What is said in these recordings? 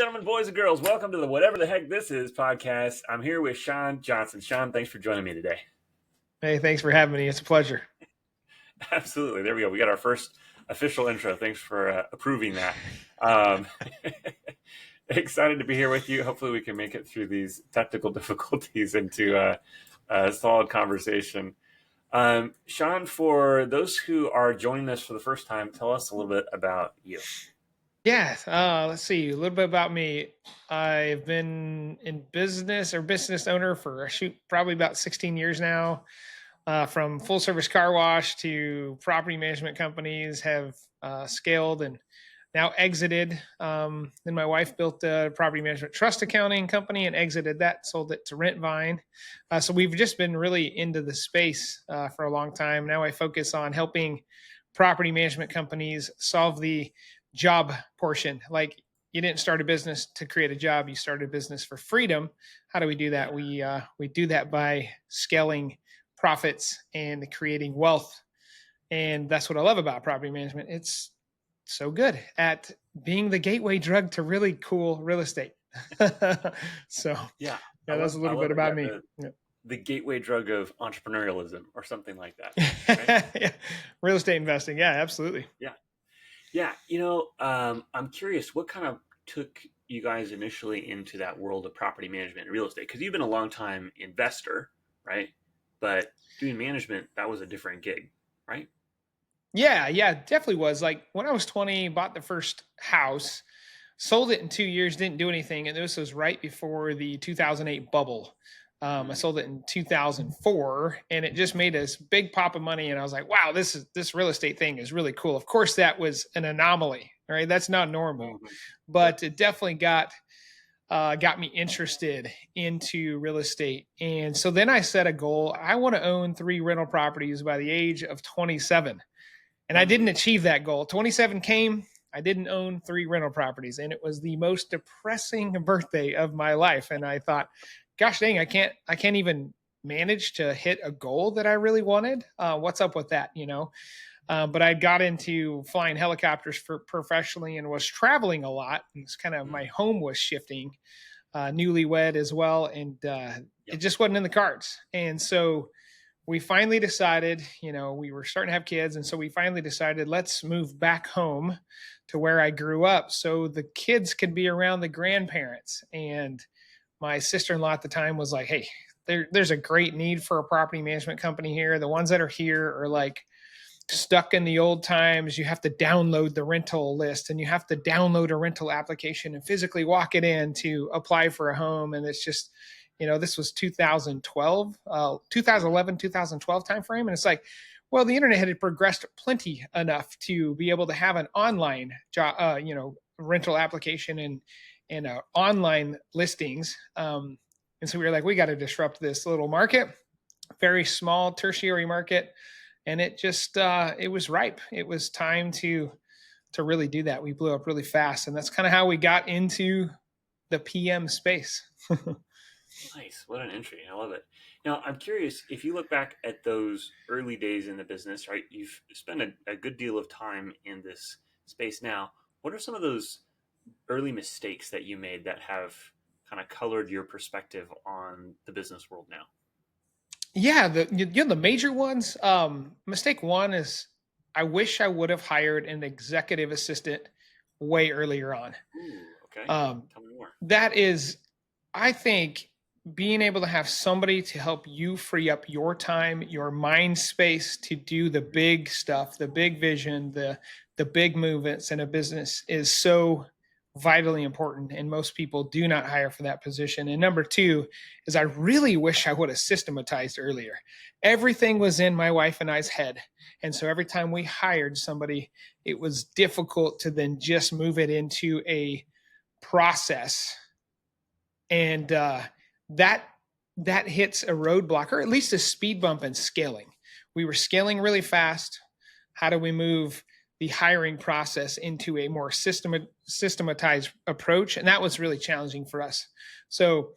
gentlemen, boys and girls, welcome to the Whatever the Heck This Is podcast. I'm here with Shawn Johnson. Shawn, thanks for joining me today. Hey, thanks for having me. It's a pleasure. Absolutely. There we go. We got our first official intro. Thanks for approving that. Um, excited to be here with you. Hopefully we can make it through these technical difficulties into a solid conversation. Shawn, for those who are joining us for the first time, tell us a little bit about you. Yeah, let's see. A little bit about me. I've been in business or business owner for probably about 16 years now. From full service car wash to property management companies, have scaled and now exited. Then my wife built a property management trust accounting company and exited that, sold it to Rentvine. So we've just been really into the space for a long time. Now I focus on helping property management companies solve the job portion. Like, you didn't start a business to create a job, you started a business for freedom. How do we do that? We do that by scaling profits and creating wealth. And that's what I love about property management. It's so good at being the gateway drug to really cool real estate. So that's a little bit about me. The gateway drug of entrepreneurialism or something like that. Right? Yeah. Real estate investing. Yeah, absolutely. Yeah. I'm curious, what kind of took you guys initially into that world of property management and real estate? Because you've been a long time investor, right? But doing management, that was a different gig, right? Yeah, definitely was. Like, when I was 20, bought the first house, sold it in 2 years, didn't do anything. And this was right before the 2008 bubble. I sold it in 2004 and it just made a big pop of money. And I was like, wow, this real estate thing is really cool. Of course, that was an anomaly, right? That's not normal, but it definitely got me interested into real estate. And so then I set a goal. I want to own 3 rental properties by the age of 27. And I didn't achieve that goal. 27 came, I didn't own 3 rental properties. And it was the most depressing birthday of my life. And I thought, gosh dang, I can't even manage to hit a goal that I really wanted. What's up with that, But I got into flying helicopters professionally and was traveling a lot. It's kind of my home was shifting, newlywed as well. And it just wasn't in the cards. And so we finally decided, we were starting to have kids. And so we finally decided, let's move back home to where I grew up so the kids could be around the grandparents. And my sister-in-law at the time was like, hey, there's a great need for a property management company here. The ones that are here are like stuck in the old times. You have to download the rental list and you have to download a rental application and physically walk it in to apply for a home. And it's just, this was 2011, 2012 timeframe. And it's like, well, the internet had progressed plenty enough to be able to have an online job, rental application and online listings. And so we were like, we got to disrupt this little market, very small tertiary market. And it just, it was ripe. It was time to really do that. We blew up really fast. And that's kind of how we got into the PM space. Nice. What an entry. I love it. Now, I'm curious, if you look back at those early days in the business, right, you've spent a good deal of time in this space now. What are some of those early mistakes that you made that have kind of colored your perspective on the business world now? Yeah, the major ones. Mistake one is I wish I would have hired an executive assistant way earlier on. Ooh, okay. Tell me more. That is, I think, being able to have somebody to help you free up your time, your mind space to do the big stuff, the big vision, the big movements in a business is so vitally important. And most people do not hire for that position. And number 2 is I really wish I would have systematized earlier. Everything was in my wife and I's head. And so every time we hired somebody, it was difficult to then just move it into a process. And that hits a roadblock, or at least a speed bump in scaling. We were scaling really fast. How do we move the hiring process into a more systematized approach? And that was really challenging for us. So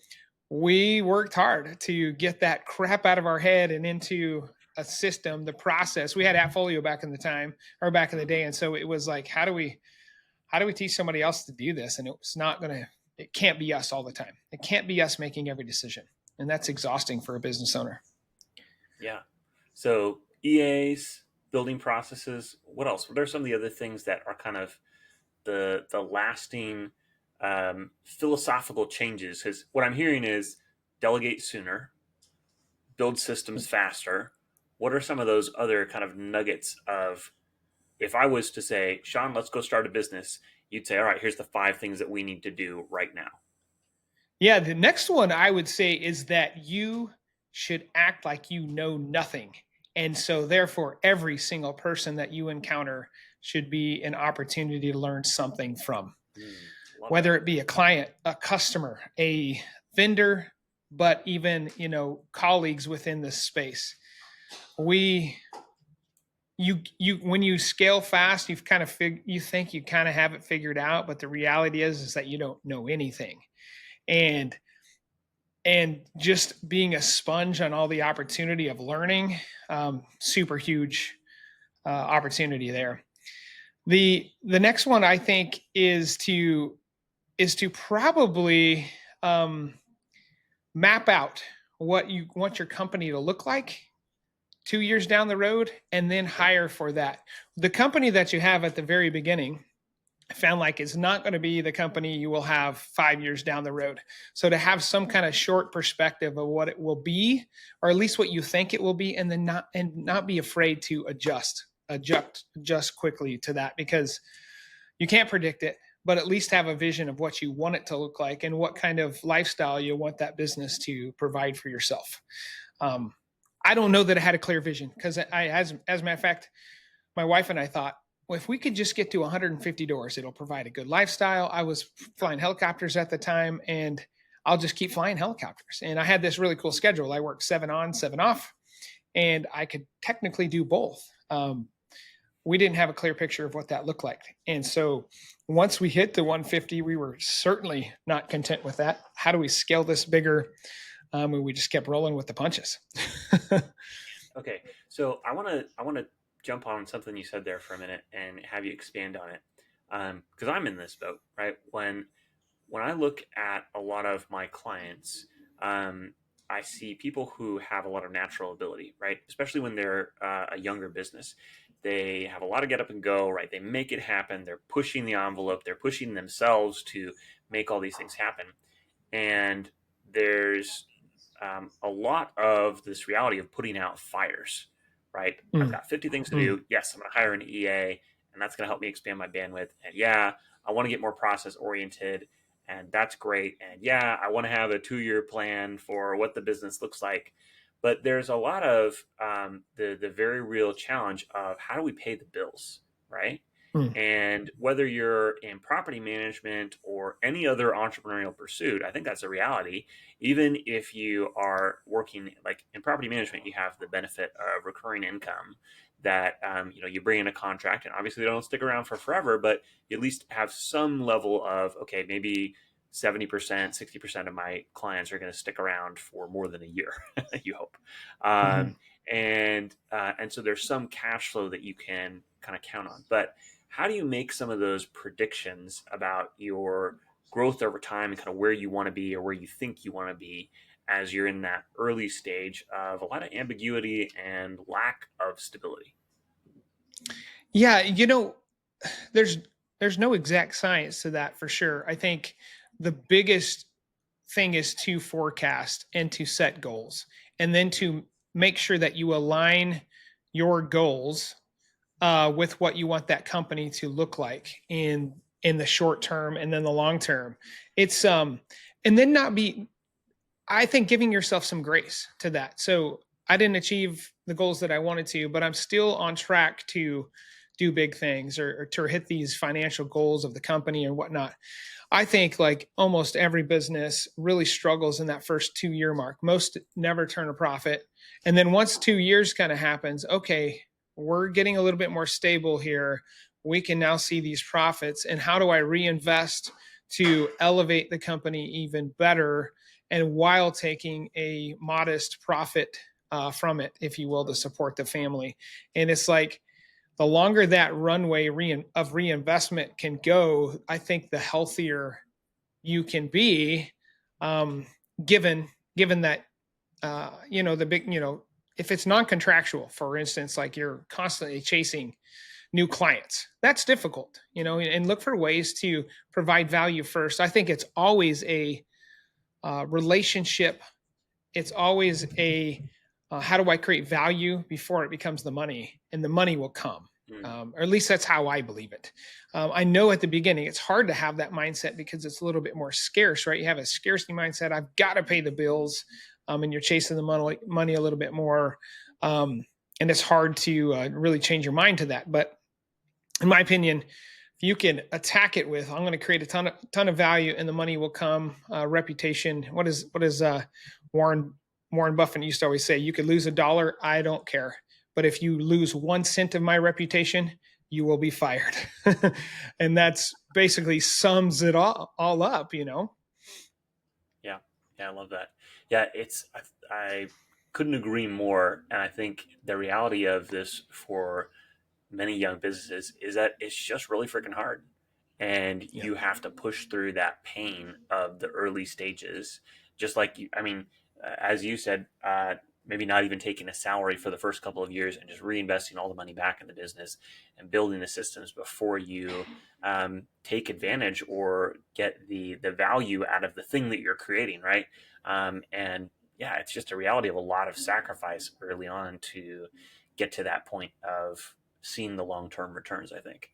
we worked hard to get that crap out of our head and into a system, the process. We had Appfolio back in the day. And so it was like, how do we teach somebody else to do this? And it was not going to it can't be us all the time. It can't be us making every decision. And that's exhausting for a business owner. Yeah. So EAs, building processes. What else? What are some of the other things that are kind of the lasting philosophical changes? Because what I'm hearing is delegate sooner, build systems faster. What are some of those other kind of nuggets of, if I was to say, Shawn, let's go start a business, you'd say, all right, here's the 5 things that we need to do right now. Yeah, the next one I would say is that you should act like you know nothing. And so, therefore, every single person that you encounter should be an opportunity to learn something from, Love whether that. it be a client, a customer, a vendor, but even, colleagues within this space. We, when you scale fast, you've kind of you think you kind of have it figured out, but the reality is that you don't know anything. And just being a sponge on all the opportunity of learning, super huge opportunity there. The next one I think is to probably map out what you want your company to look like 2 years down the road, and then hire for that. The company that you have at the very beginning, I found like it's not going to be the company you will have 5 years down the road. So to have some kind of short perspective of what it will be, or at least what you think it will be, and then not be afraid to adjust quickly to that, because you can't predict it, but at least have a vision of what you want it to look like and what kind of lifestyle you want that business to provide for yourself. I don't know that I had a clear vision, because as a matter of fact, my wife and I thought, well, if we could just get to 150 doors, it'll provide a good lifestyle. I was flying helicopters at the time, and I'll just keep flying helicopters. And I had this really cool schedule. I worked 7 on, 7 off, and I could technically do both. We didn't have a clear picture of what that looked like. And so once we hit the 150, we were certainly not content with that. How do we scale this bigger? And we just kept rolling with the punches. Okay, so I want to jump on something you said there for a minute and have you expand on it, because I'm in this boat, right? When I look at a lot of my clients, I see people who have a lot of natural ability, right? Especially when they're a younger business, they have a lot of get up and go, right? They make it happen. They're pushing the envelope. They're pushing themselves to make all these things happen, and there's a lot of this reality of putting out fires, right? I've Mm, got 50 things to mm. do. Yes, I'm going to hire an EA, and that's going to help me expand my bandwidth. And yeah, I want to get more process oriented, and that's great. And yeah, I want to have a 2-year plan for what the business looks like. But there's a lot of the very real challenge of how do we pay the bills, right? Mm. And whether you're in property management or any other entrepreneurial pursuit, I think that's a reality. Even if you are working like in property management, you have the benefit of recurring income that you bring in a contract, and obviously they don't stick around for forever, but you at least have some level of, okay, maybe 70%, 60% of my clients are going to stick around for more than a year. You hope. Mhm. um, and so there's some cash flow that you can kind of count on. But how do you make some of those predictions about your growth over time and kind of where you want to be or where you think you want to be as you're in that early stage of a lot of ambiguity and lack of stability? Yeah, there's there's no exact science to that for sure. I think the biggest thing is to forecast and to set goals, and then to make sure that you align your goals with what you want that company to look like in the short term and then the long term. It's and then not be, I think, giving yourself some grace to that. So I didn't achieve the goals that I wanted to, but I'm still on track to do big things, or to hit these financial goals of the company and whatnot. I think like almost every business really struggles in that first 2 year mark. Most never turn a profit. And then once 2 years kind of happens, okay, we're getting a little bit more stable here. We can now see these profits. And how do I reinvest to elevate the company even better? And while taking a modest profit from it, if you will, to support the family. And it's like, the longer that runway of reinvestment can go, I think the healthier you can be, um, given that, the big, if it's non-contractual, for instance, like you're constantly chasing new clients, that's difficult, and look for ways to provide value first. I think it's always a relationship. It's always a how do I create value before it becomes the money, and the money will come. Mm, Or at least that's how I believe it. I know at the beginning it's hard to have that mindset because it's a little bit more scarce, right? You have a scarcity mindset. I've got to pay the bills, and you're chasing the money a little bit more, and it's hard to really change your mind to that. But in my opinion, if you can attack it with, I'm going to create a ton of value, and the money will come. Reputation. What is Warren Warren Buffett used to always say? You could lose $1, I don't care, but if you lose 1 cent of my reputation, you will be fired. And that's basically sums it all up. yeah, yeah, I love that. Yeah, I couldn't agree more, and I think the reality of this for many young businesses is that it's just really freaking hard. And Yeah. you have to push through that pain of the early stages. Just like you, I mean, as you said, maybe not even taking a salary for the first couple of years and just reinvesting all the money back in the business and building the systems before you take advantage or get the value out of the thing that you're creating, right? And yeah, it's just a reality of a lot of sacrifice early on to get to that point of seeing the long term returns, I think.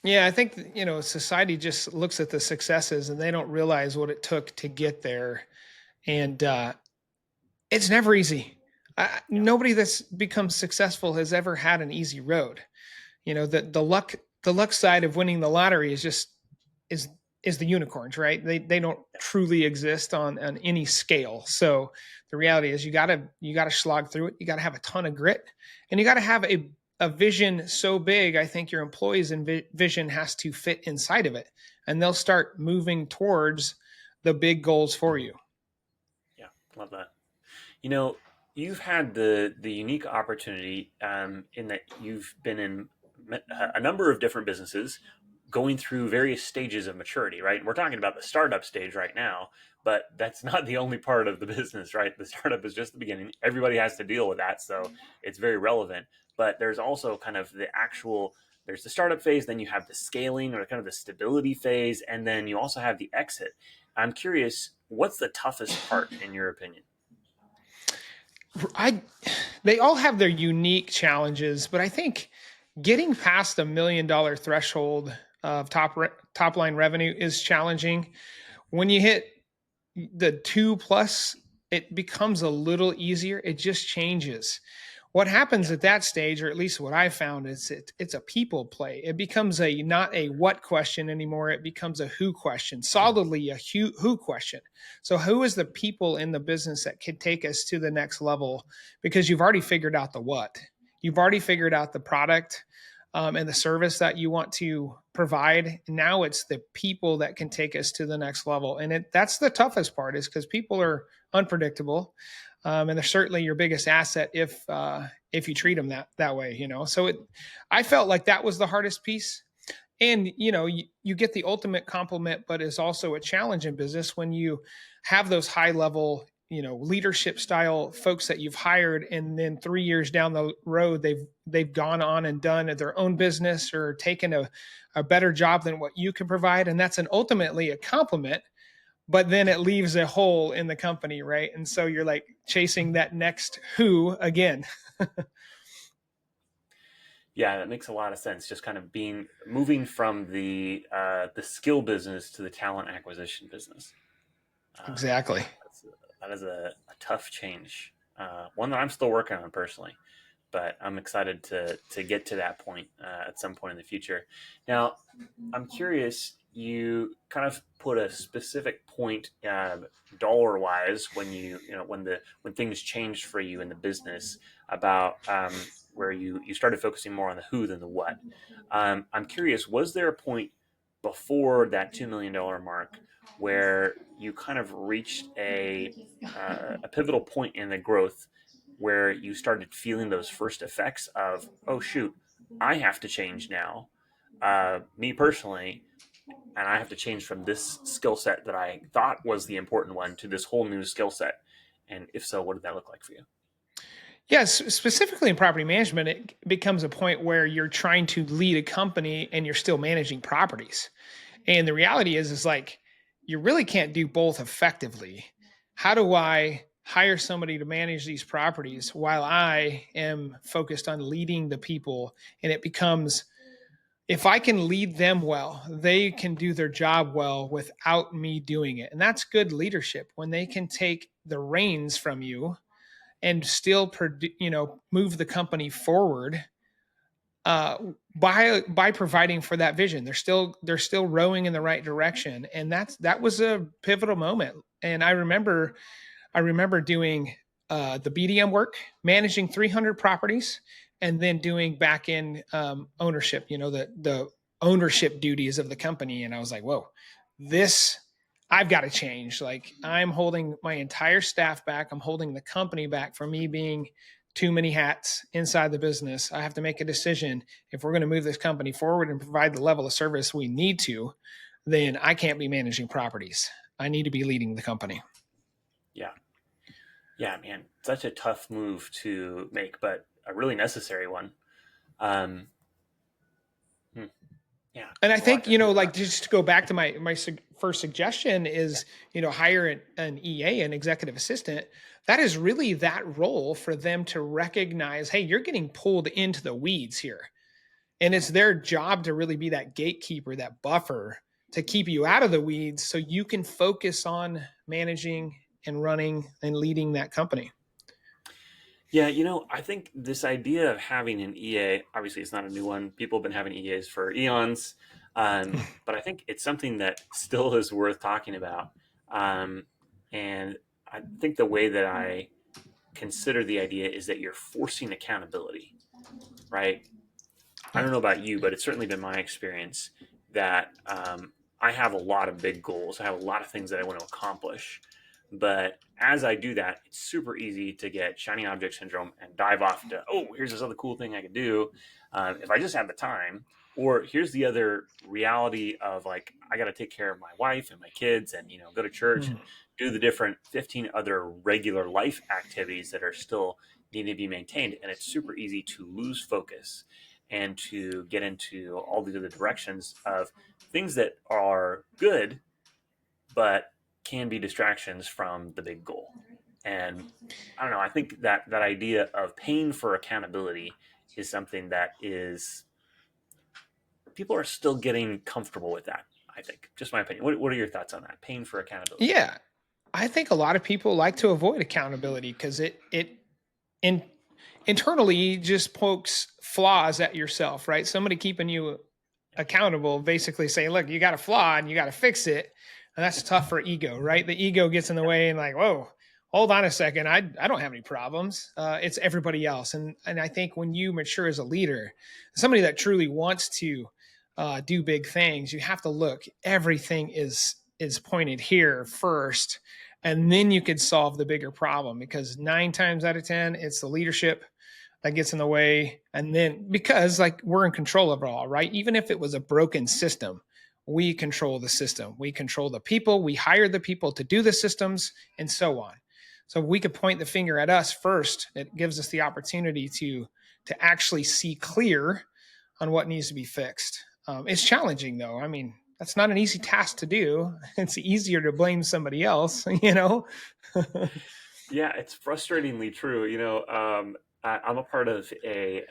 Yeah, I think society just looks at the successes and they don't realize what it took to get there, and it's never easy. Yeah. Nobody that's become successful has ever had an easy road. The luck side of winning the lottery is is the unicorns, right? They don't truly exist on any scale. So the reality is you gotta slog through it. You gotta have a ton of grit, and you gotta have a vision so big. I think your employees' vision has to fit inside of it, and they'll start moving towards the big goals for you. Yeah. Love that. You know, you've had the unique opportunity in that you've been in a number of different businesses going through various stages of maturity, right? And we're talking about the startup stage right now, but that's not the only part of the business, right? The startup is just the beginning. Everybody has to deal with that, so it's very relevant. But there's also kind of the actual there's the startup phase, then you have the scaling or kind of the stability phase, and then you also have the exit. I'm curious, what's the toughest part in your opinion? I They all have their unique challenges, but I think getting past $1 million threshold of top line revenue is challenging. When you hit the two plus, it becomes a little easier. It just changes. What happens Yeah. at that stage, or at least what I found, is it's a people play. It becomes a not a what question anymore. It becomes a who question, solidly a who question. So who is the people in the business that could take us to the next level? Because you've already figured out the what. You've already figured out the product, and the service that you want to provide. Now it's the people that can take us to the next level, and that's the toughest part, is because people are unpredictable, and they're certainly your biggest asset if you treat them that way. So I felt like that was the hardest piece. And you get the ultimate compliment, but it's also a challenge in business when you have those high level leadership style folks that you've hired, and then 3 years down the road they've gone on and done their own business or taken a better job than what you can provide, and that's an ultimately a compliment, but then it leaves a hole in the company, right? And so you're like chasing that next who again. Yeah, that makes a lot of sense. Just kind of being moving from the skill business to the talent acquisition business. Exactly. Yeah, that is a tough change. One that I'm still working on personally, but I'm excited to get to that point at some point in the future. Now, I'm curious. You kind of put a specific point, dollar wise, when when things changed for you in the business about where you started focusing more on the who than the what. I'm curious. Was there a point before that $2 million mark where you kind of reached a pivotal point in the growth where you started feeling those first effects of, oh shoot, I have to change now, me personally, and I have to change from this skill set that I thought was the important one to this whole new skill set? And if so, what did that look like for you? Yes, specifically in property management, it becomes a point where you're trying to lead a company and you're still managing properties. And the reality is like you really can't do both effectively. How do I hire somebody to manage these properties while I am focused on leading the people? And it becomes, if I can lead them well, they can do their job well without me doing it. And that's good leadership when they can take the reins from you and still move the company forward uh, by providing for that vision. They're still rowing in the right direction, and that was a pivotal moment. And I remember doing the BDM work, managing 300 properties, and then doing back end ownership. The ownership duties of the company, and I was like, whoa, this. I've got to change. Like, I'm holding my entire staff back. I'm holding the company back from me being too many hats inside the business. I have to make a decision. If we're going to move this company forward and provide the level of service we need to, then I can't be managing properties. I need to be leading the company. Yeah. Yeah, man. Such a tough move to make, but a really necessary one. Um, hmm, yeah, And I there's a lot think, to think like, about. just to go back to my first suggestion Yeah. is, hire an EA, an executive assistant. That is really that role for them to recognize, hey, you're getting pulled into the weeds here. And it's their job to really be that gatekeeper, that buffer to keep you out of the weeds so you can focus on managing and running and leading that company. Yeah, I think this idea of having an EA, obviously it's not a new one. People have been having EAs for eons. But I think it's something that still is worth talking about. Um, and I think the way that I consider the idea is that you're forcing accountability, right? I Yeah. don't know about you, but it's certainly been my experience that I have a lot of big goals. I have a lot of things that I want to accomplish. But as I do that, it's super easy to get shiny object syndrome and dive off to, oh, here's this other cool thing I could do if I just have the time. Or here's the other reality of like, I got to take care of my wife and my kids and, go to church Mm. and do the different 15 other regular life activities that are still need to be maintained. And it's super easy to lose focus and to get into all these other directions of things that are good, but can be distractions from the big goal. And I don't know, I think that idea of paying for accountability is something that is, people are still getting comfortable with that. I think, just my opinion. What are your thoughts on that? Paying for accountability. Yeah. I think a lot of people like to avoid accountability because it in internally just pokes flaws at yourself, right? Somebody keeping you accountable, basically saying, look, you got a flaw and you got to fix it. And that's tough for ego, right? The ego gets in the Yeah. way and like, whoa, hold on a second. I don't have any problems. It's everybody else. And I think when you mature as a leader, somebody that truly wants to do big things, you have to look, everything is pointed here first. And then you could solve the bigger problem because 9 times out of 10, it's the leadership that gets in the way. And then because like we're in control of it all, right? Even if it was a broken system, we control the system. We control the people. We hire the people to do the systems and so on. So we could point the finger at us first. It gives us the opportunity to actually see clear on what needs to be fixed. It's challenging though. I mean, that's not an easy task to do. It's easier to blame somebody else, you know? Yeah, it's frustratingly true. I'm a part of a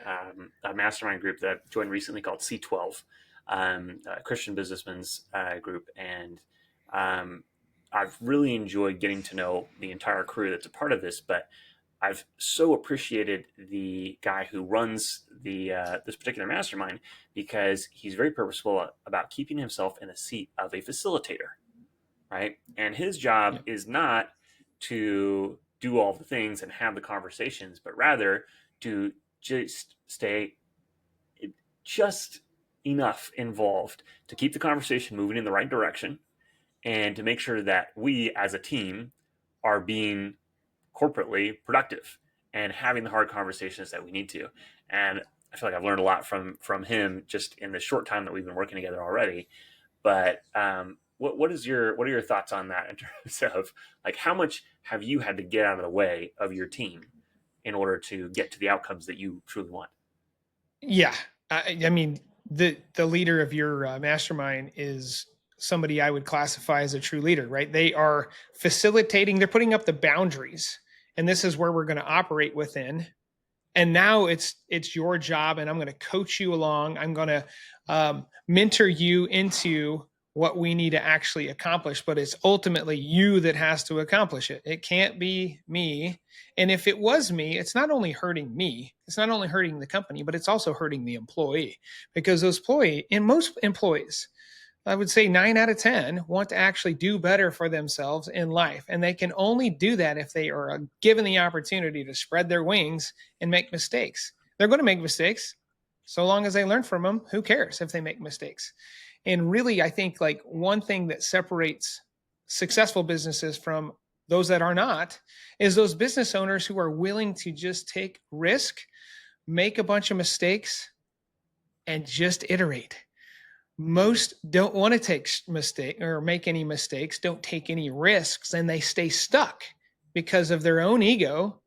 mastermind group that I've joined recently called C12, a Christian businessmen's group, and um, I've really enjoyed getting to know the entire crew that's a part of this. But I've so appreciated the guy who runs the this particular mastermind because he's very purposeful about keeping himself in the seat of a facilitator, right? And his job Yeah. is not to do all the things and have the conversations, but rather to just stay just enough involved to keep the conversation moving in the right direction and to make sure that we as a team are being corporately productive and having the hard conversations that we need to. And I feel like I've learned a lot from him just in the short time that we've been working together already. But what are your thoughts on that in terms of like how much have you had to get out of the way of your team in order to get to the outcomes that you truly want? Yeah, I mean, the leader of your mastermind is somebody I would classify as a true leader, right? They are facilitating, they're putting up the boundaries, and this is where we're going to operate within. And now it's your job, and I'm going to coach you along. I'm going to mentor you into what we need to actually accomplish, but it's ultimately you that has to accomplish it. It can't be me. And if it was me, it's not only hurting me, it's not only hurting the company, but it's also hurting the employee, because those employee and most employees, I would say 9 out of 10 want to actually do better for themselves in life. And they can only do that if they are given the opportunity to spread their wings and make mistakes. They're going to make mistakes. So long as they learn from them, who cares if they make mistakes? And really, I think like one thing that separates successful businesses from those that are not is those business owners who are willing to just take risk, make a bunch of mistakes, and just iterate. Most don't want to take mistake or make any mistakes, don't take any risks, and they stay stuck because of their own ego,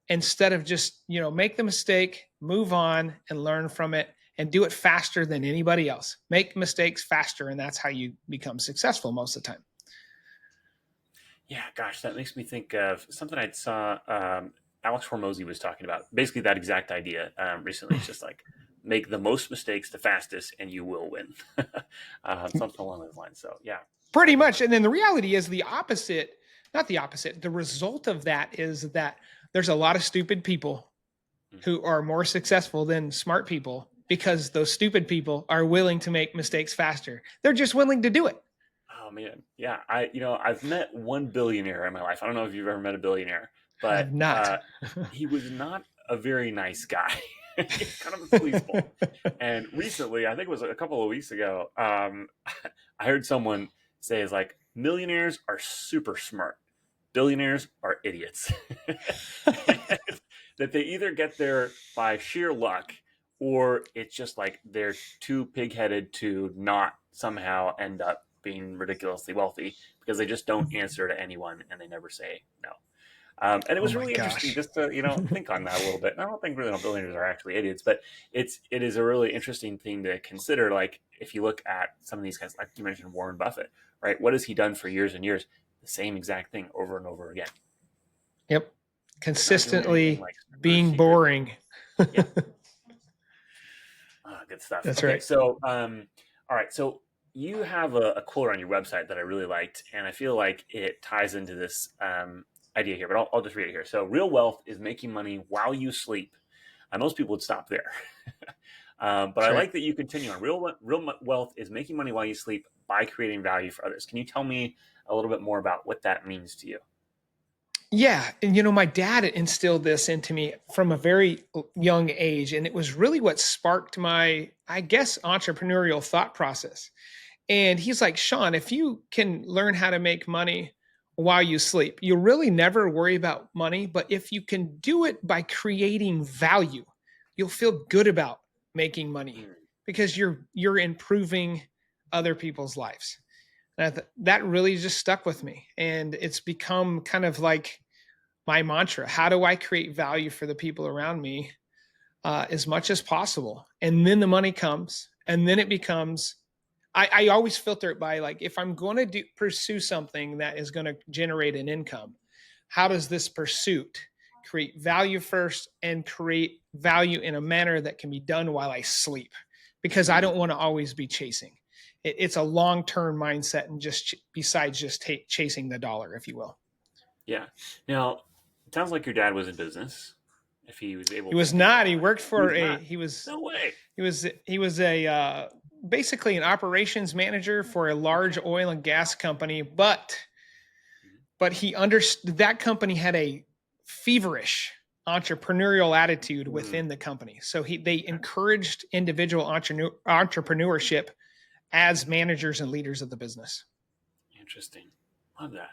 instead of just, make the mistake, move on and learn from it, and do it faster than anybody else. Make mistakes faster, and that's how you become successful most of the time. Yeah, gosh, that makes me think of something I saw. Alex Hormozy was talking about basically that exact idea recently. It's just like make the most mistakes the fastest, and you will win. Something along those lines. So yeah, Pretty definitely. much. And then the reality is the opposite, not the opposite. The result of that is that there's a lot of stupid people Mm. who are more successful than smart people, because those stupid people are willing to make mistakes faster. They're just willing to do it. Oh man, yeah. I've met one billionaire in my life. I don't know if you've ever met a billionaire, I but have not. he was not a very nice guy. He's kind of a sleazeball. And recently, I think it was a couple of weeks ago, I heard someone say, "Is like millionaires are super smart, billionaires are idiots." That they either get there by sheer luck, or it's just like they're too pig-headed to not somehow end up being ridiculously wealthy because they just don't answer to anyone and they never say no. And it Oh was my really interesting gosh. just to think on that a little bit. And I don't think really no billionaires are actually idiots, but it is a really interesting thing to consider. Like if you look at some of these guys, like you mentioned Warren Buffett, right? What has he done for years and years? The same exact thing over and over again. Yep. Not doing anything Consistently like super being secret. boring. Yeah, good stuff. That's Okay, right. so all right, so you have a quote on your website that I really liked, and I feel like it ties into this idea here. But I'll just read it here. So, real wealth is making money while you sleep. Most people would stop there, but That's I right. like that you continue on. Real wealth is making money while you sleep by creating value for others. Can you tell me a little bit more about what that means to you? Yeah. And, my dad instilled this into me from a very young age. And it was really what sparked my, I guess, entrepreneurial thought process. And he's like, Shawn, if you can learn how to make money while you sleep, you'll really never worry about money. But if you can do it by creating value, you'll feel good about making money, Mm, because you're improving other people's lives. And that really just stuck with me. And it's become kind of like my mantra. How do I create value for the people around me as much as possible? And then the money comes, and then it becomes, I always filter it by like, if I'm going to pursue something that is going to generate an income, how does this pursuit create value first, and create value in a manner that can be done while I sleep? Because I mm, don't want to always be chasing. It's a long term mindset, and just besides just chasing the dollar, if you will. yeah. Now, it sounds like your dad was in business. If he was able He to was do not. that, He worked he for was a. not. He was No way. he was a basically an operations manager for a large Okay. oil and gas company, but Mhm. he understood that company had a feverish entrepreneurial attitude Mm, within the company. So they okay. encouraged individual entrepreneurship as managers and leaders of the business. Interesting. Love that.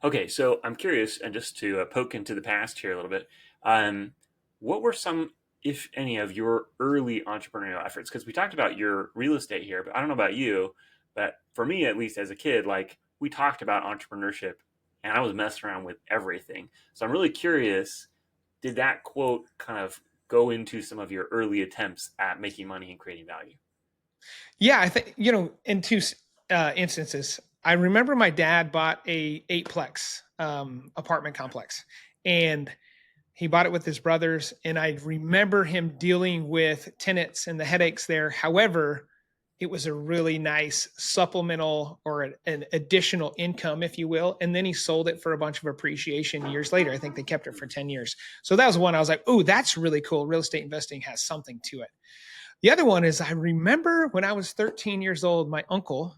Okay, so I'm curious, and just to poke into the past here a little bit, um, what were some, if any, of your early entrepreneurial efforts? Because we talked about your real estate here, but I don't know about you. that for me, at least as a kid, like we talked about entrepreneurship and I was messing around with everything. So I'm really curious, did that quote kind of go into some of your early attempts at making money and creating value? Yeah, I think, in two instances, I remember my dad bought a eightplex apartment complex, and he bought it with his brothers. And I remember him dealing with tenants and the headaches there. However, it was a really nice supplemental or an additional income, if you will. And then he sold it for a bunch of appreciation years later. I think they kept it for 10 years. So that was one I was like, oh, that's really cool. Real estate investing has something to it. The other one is I remember when I was 13 years old, my uncle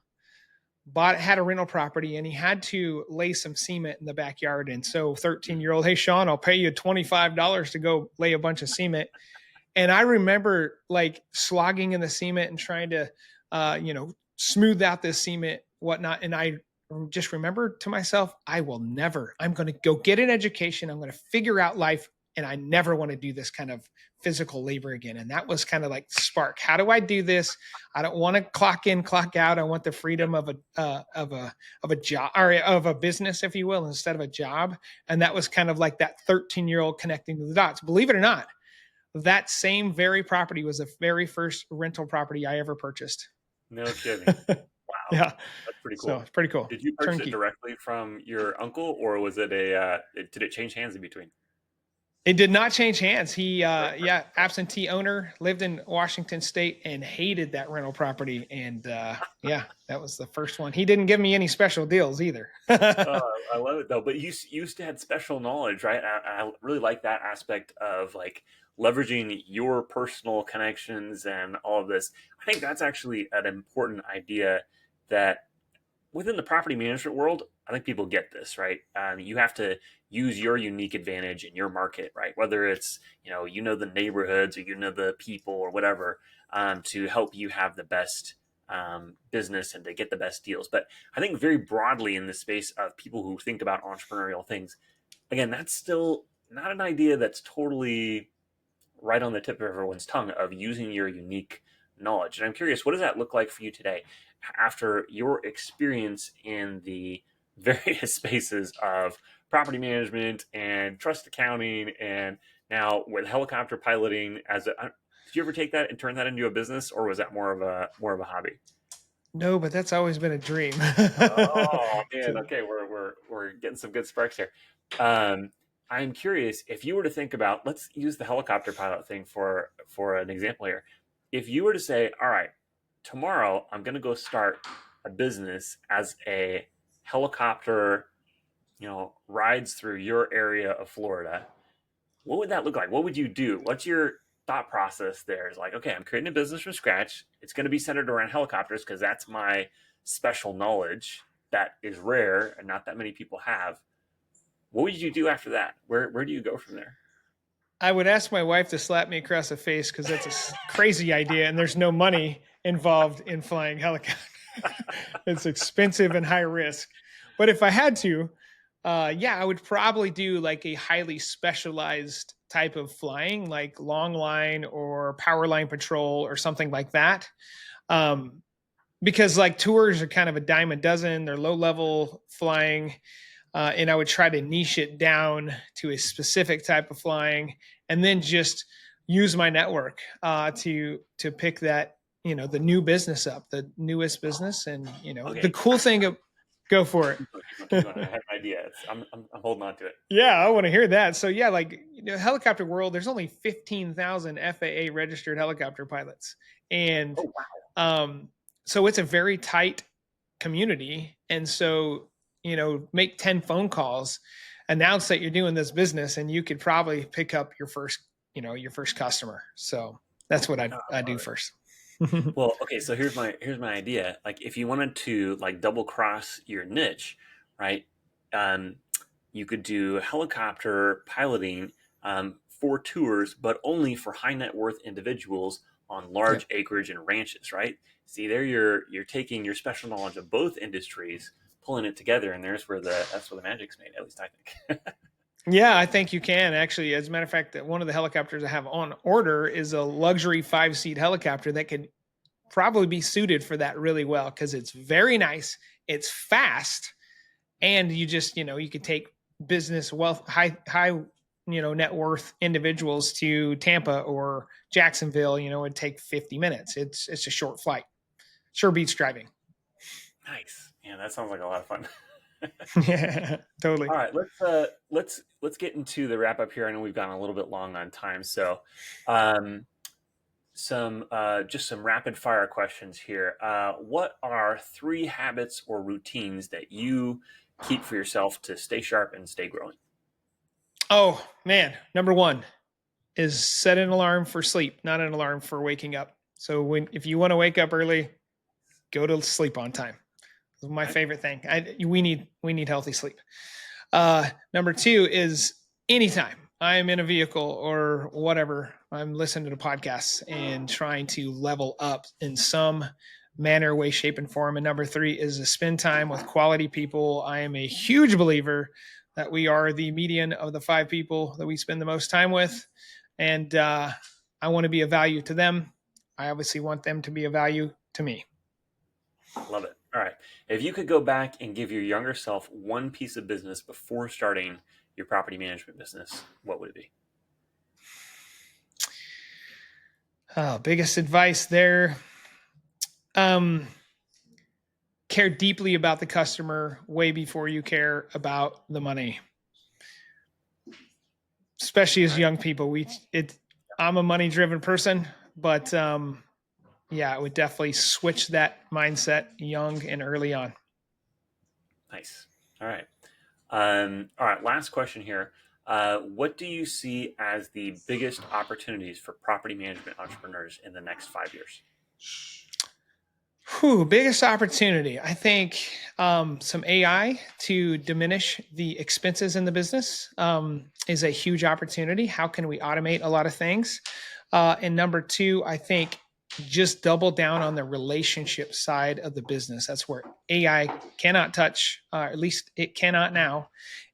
had a rental property and he had to lay some cement in the backyard. And so 13-year-old, hey Shawn, I'll pay you $25 to go lay a bunch of cement. And I remember like slogging in the cement and trying to smooth out this cement, whatnot. And I just remember to myself, I'm going to go get an education. I'm going to figure out life. And I never want to do this kind of physical labor again. And that was kind of like the spark. How do I do this? I don't want to clock in, clock out. I want the freedom of a job, or of a business, if you will, instead of a job. And that was kind of like that 13-year-old connecting the dots. Believe it or not, that same very property was the very first rental property I ever purchased. No kidding. Wow, Yeah. that's pretty So cool. it's pretty cool. Did you purchase it Turnkey. directly from your uncle, or was it did it change hands in between? It did not change hands. He, Very yeah, absentee owner, lived in Washington State and hated that rental property. And yeah, that was the first one. He didn't give me any special deals either. I love it though. But you used to had special knowledge, right? I really like that aspect of like leveraging your personal connections and all of this. I think that's actually an important idea that within the property management world, I think people get this, right? You have to use your unique advantage in your market, right? Whether it's the neighborhoods or the people or whatever, to help you have the best business and to get the best deals. But I think very broadly in the space of people who think about entrepreneurial things, again, that's still not an idea that's totally right on the tip of everyone's tongue of using your unique knowledge. And I'm curious, what does that look like for you today after your experience in the various spaces of property management and trust accounting and now with helicopter piloting did you ever take that and turn that into a business, or was that more of a hobby? No, but that's always been a dream. Oh man, To- okay, we're getting some good sparks here. Um, I'm curious if you were to think about, let's use the helicopter pilot thing for an example here. If you were to say, all right, tomorrow I'm going to go start a business as a helicopter, rides through your area of Florida, what would that look like? What would you do? What's your thought process there? Is like, okay, I'm creating a business from scratch. It's going to be centered around helicopters because that's my special knowledge that is rare and not that many people have. What would you do after that? Where do you go from there? I would ask my wife to slap me across the face because that's a crazy idea and there's no money involved in flying helicopter. It's expensive and high risk. But if I had to, yeah, I would probably do like a highly specialized type of flying, like long line or power line patrol or something like that. Um, because like tours are kind of a dime a dozen, they're low level flying. And I would try to niche it down to a specific type of flying, and then just use my network to pick that the new business up, the newest business, and the Okay, cool thing of go for it. keep going. I have an idea. I'm holding on to it. Yeah, I want to hear that. So yeah, like helicopter world, there's only 15,000 FAA registered helicopter pilots, and Oh wow. so it's a very tight community. And so make 10 phone calls, announce that you're doing this business, and you could probably pick up your first customer. So that's what I do first. Well, okay, so here's my idea. Like if you wanted to like double cross your niche, right? Um, you could do helicopter piloting for tours, but only for high net worth individuals on Yep. large acreage and ranches, right? See, there you're taking your special knowledge of both industries, pulling it together, and that's where the magic's made. At least I think. Yeah, I think you can actually. As a matter of fact, that one of the helicopters I have on order is a luxury 5-seat helicopter that could probably be suited for that really well because it's very nice, it's fast, and you just, you could take business wealth, high, net worth individuals to Tampa or Jacksonville, it'd take 50 minutes. It's a short flight. Sure beats driving. Nice. Yeah, that sounds like a lot of fun. Yeah, totally. All right, let's get into the wrap up here. I know we've gone a little bit long on time, so just some rapid fire questions here. What are 3 habits or routines that you keep for yourself to stay sharp and stay growing? Oh man, number 1 is set an alarm for sleep, not an alarm for waking up. So if you want to wake up early, go to sleep on time. It's my favorite thing. We need healthy sleep. Number 2 is anytime I'm in a vehicle or whatever, I'm listening to podcasts and trying to level up in some manner, way, shape, and form. And number 3 is to spend time with quality people. I am a huge believer that we are the median of the 5 people that we spend the most time with. And I want to be a value to them. I obviously want them to be a value to me. Love it. All right. If you could go back and give your younger self one piece of business before starting your property management business, what would it be? Biggest advice there. Care deeply about the customer way before you care about the money. Especially as young people, I'm a money-driven person, but yeah, I would definitely switch that mindset young and early on. Nice. All right. All right. Last question here. What do you see as the biggest opportunities for property management entrepreneurs in the next 5 years? Biggest opportunity. I think some AI to diminish the expenses in the business is a huge opportunity. How can we automate a lot of things? And number 2, I think just double down on the relationship side of the business. That's where AI cannot touch, at least it cannot now.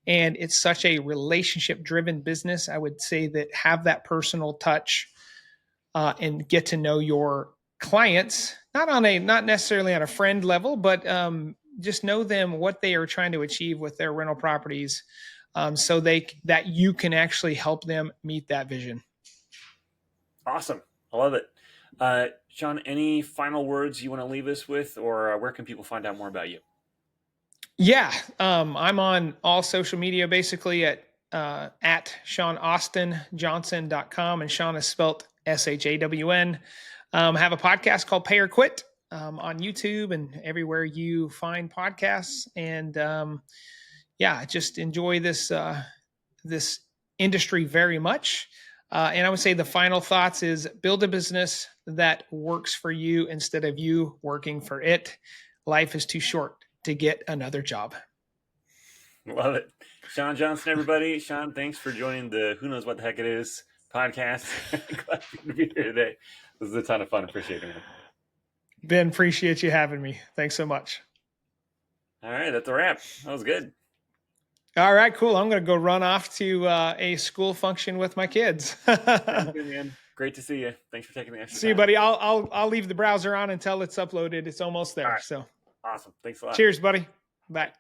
And it's such a relationship driven business. I would say that have that personal touch and get to know your clients, not necessarily on a friend level, but just know them, what they are trying to achieve with their rental properties, so that you can actually help them meet that vision. Awesome. I love it. Shawn, any final words you want to leave us with, or where can people find out more about you? Yeah, I'm on all social media basically at ShawnAustinJohnson.com, and Shawn is spelt SHAWN. Have a podcast called Pay or Quit on YouTube and everywhere you find podcasts. And yeah, just enjoy this industry very much. And I would say the final thoughts is build a business that works for you instead of you working for it. Life is too short to get another job. Love it. Shawn Johnson, everybody. Shawn, thanks for joining the Who Knows What the Heck It Is podcast. Glad to be here today. This is a ton of fun. Appreciate it. Ben, appreciate you having me. Thanks so much. All right, that's a wrap. That was good. All right, cool. I'm going to go run off to a school function with my kids. Sounds good, man. Great to see you. Thanks for taking the extra time. See you, buddy. I'll leave the browser on until it's uploaded. It's almost there. Right. So awesome. Thanks a lot. Cheers, buddy. Bye.